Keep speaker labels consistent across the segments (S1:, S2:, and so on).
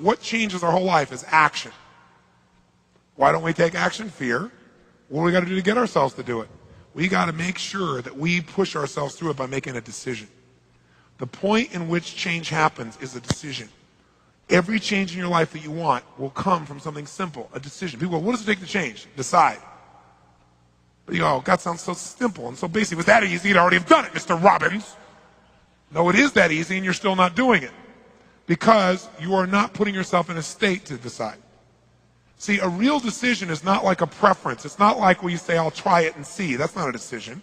S1: what changes our whole life is action. Why don't we take action? Fear. What do we got to do to get ourselves to do it? We got to make sure that we push ourselves through it by making a decision. The point in which change happens is a decision. Every change in your life that you want will come from something simple, a decision. People go, what does it take to change? Decide. But you go, oh, God sounds so simple and so basic. It was that easy, you'd already have done it, Mr. Robbins. No, it is that easy and you're still not doing it because you are not putting yourself in a state to decide. See, a real decision is not like a preference. It's not like where you say, I'll try it and see. That's not a decision.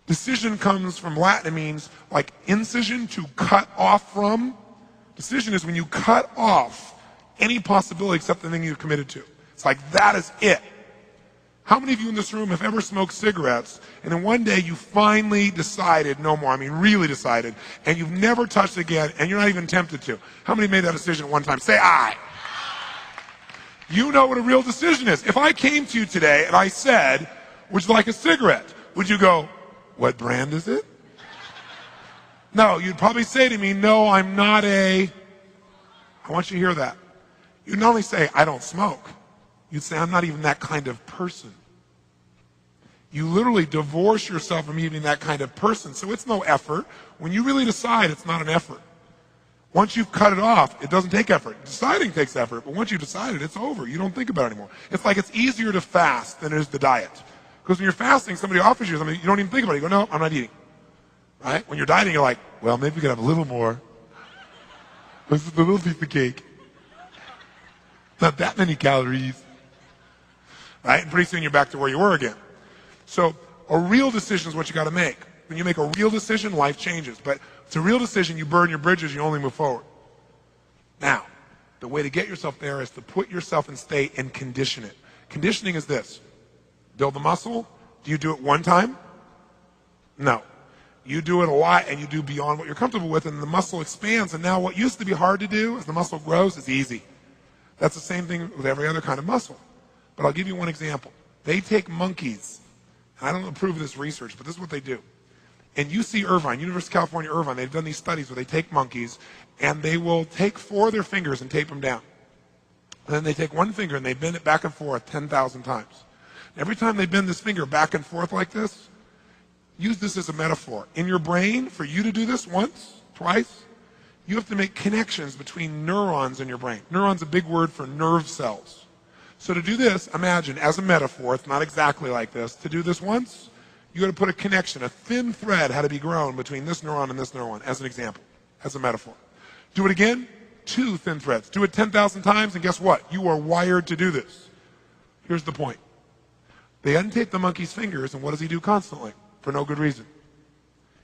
S1: Decision comes from Latin. It means like incision, to cut off from. Decision is when you cut off any possibility except the thing you've committed to. It's like that is it. How many of you in this room have ever smoked cigarettes and then one day you finally decided no more, I mean really decided, and you've never touched again and you're not even tempted to? How many made that decision at one time? Say aye. You know what a real decision is. If I came to you today and I said, would you like a cigarette? Would you go, what brand is it? No, you'd probably say to me, no, I'm not I want you to hear that. You'd not only say, I don't smoke. You'd say, I'm not even that kind of person. You literally divorce yourself from even that kind of person. So it's no effort. When you really decide, it's not an effort. Once you've cut it off, it doesn't take effort. Deciding takes effort, but once you've decided, it's over. You don't think about it anymore. It's like it's easier to fast than it is to diet. Because when you're fasting, somebody offers you something, you don't even think about it. You go, no, I'm not eating. Right? When you're dieting, you're like, well, maybe we could have a little more. This is a little piece of cake. Not that many calories. Right? And pretty soon you're back to where you were again. So a real decision is what you got to make. When you make a real decision, life changes. But it's a real decision, you burn your bridges, you only move forward. Now, the way to get yourself there is to put yourself in state and condition it. Conditioning is this. Build the muscle. Do you do it one time? No. You do it a lot and you do beyond what you're comfortable with, and the muscle expands, and now what used to be hard to do as the muscle grows is easy. That's the same thing with every other kind of muscle. But I'll give you one example. They take monkeys, and I don't approve of this research, but this is what they do. And UC Irvine, University of California, Irvine, they've done these studies where they take monkeys and they will take 4 of their fingers and tape them down. And then they take one finger and they bend it back and forth 10,000 times. Every time they bend this finger back and forth like this, use this as a metaphor. In your brain, for you to do this once, twice, you have to make connections between neurons in your brain. Neuron's a big word for nerve cells. So to do this, imagine, as a metaphor, it's not exactly like this, to do this once, you got to put a connection, a thin thread had to be grown between this neuron and this neuron, as an example, as a metaphor. Do it again, 2 thin threads. Do it 10,000 times, and guess what? You are wired to do this. Here's the point. They untape the monkey's fingers, and what does he do constantly? For no good reason.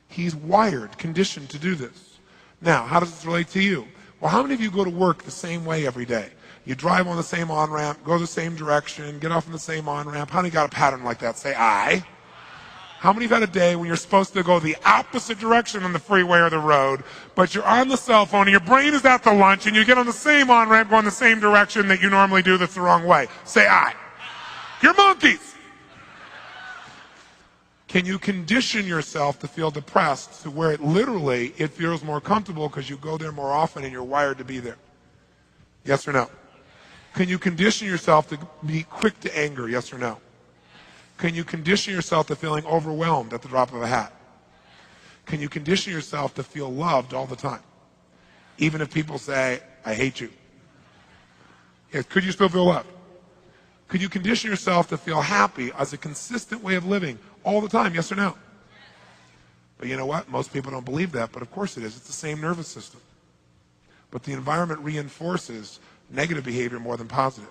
S1: He's wired, conditioned to do this. Now, how does this relate to you? Well, how many of you go to work the same way every day? You drive on the same on-ramp, go the same direction, get off on the same on-ramp. How many got a pattern like that? Say, I. How many have had a day when you're supposed to go the opposite direction on the freeway or the road, but you're on the cell phone and your brain is at the lunch and you get on the same on-ramp going the same direction that you normally do that's the wrong way? Say, I. You're monkeys. Can you condition yourself to feel depressed to where it literally, it feels more comfortable because you go there more often and you're wired to be there? Yes or no? Can you condition yourself to be quick to anger? Yes or no? Can you condition yourself to feeling overwhelmed at the drop of a hat? Can you condition yourself to feel loved all the time? Even if people say, I hate you. Yes, could you still feel loved? Could you condition yourself to feel happy as a consistent way of living all the time? Yes or no? But you know what? Most people don't believe that, but of course it is. It's the same nervous system. But the environment reinforces negative behavior more than positive.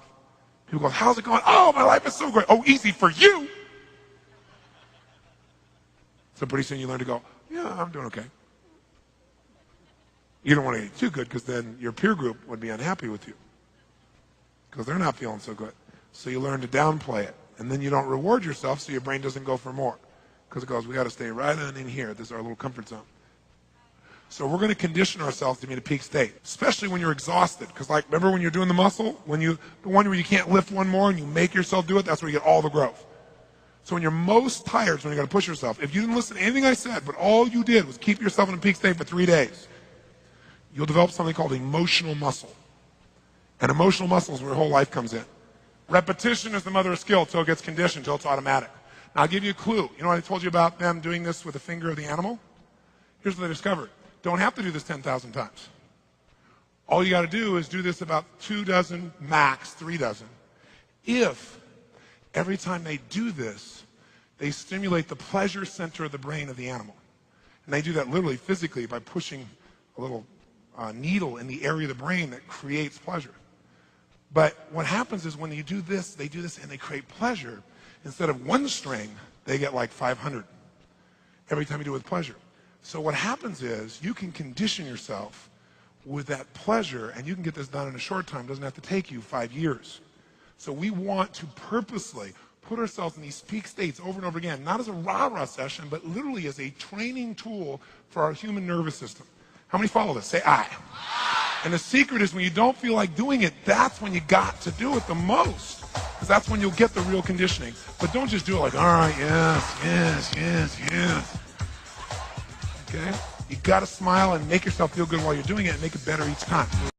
S1: People go, how's it going? Oh, my life is so great. Oh, easy for you. So pretty soon you learn to go, yeah, I'm doing okay. You don't want to get too good because then your peer group would be unhappy with you because they're not feeling so good. So you learn to downplay it. And then you don't reward yourself so your brain doesn't go for more. Because it goes, we got to stay right on in here. This is our little comfort zone. So we're going to condition ourselves to be in a peak state, especially when you're exhausted. Because like, remember when you're doing the muscle? The one where you can't lift one more and you make yourself do it, that's where you get all the growth. So when you're most tired is when you got to push yourself. If you didn't listen to anything I said, but all you did was keep yourself in a peak state for 3 days, you'll develop something called emotional muscle. And emotional muscles where your whole life comes in. Repetition is the mother of skill till it gets conditioned, till it's automatic. Now, I'll give you a clue. You know what I told you about them doing this with the finger of the animal? Here's what they discovered. Don't have to do this 10,000 times. All you got to do is do this about 2 dozen, max 3 dozen. If every time they do this, they stimulate the pleasure center of the brain of the animal. And they do that literally physically by pushing a little needle in the area of the brain that creates pleasure. But what happens is when you do this, they do this and they create pleasure. Instead of 1 string, they get like 500 every time you do it with pleasure. So what happens is you can condition yourself with that pleasure, and you can get this done in a short time. It doesn't have to take you 5 years. So we want to purposely put ourselves in these peak states over and over again, not as a rah-rah session, but literally as a training tool for our human nervous system. How many follow this? Say aye. And the secret is when you don't feel like doing it, that's when you got to do it the most. Because that's when you'll get the real conditioning. But don't just do it like, all right, yes, yes, yes, yes. Okay? You got to smile and make yourself feel good while you're doing it and make it better each time.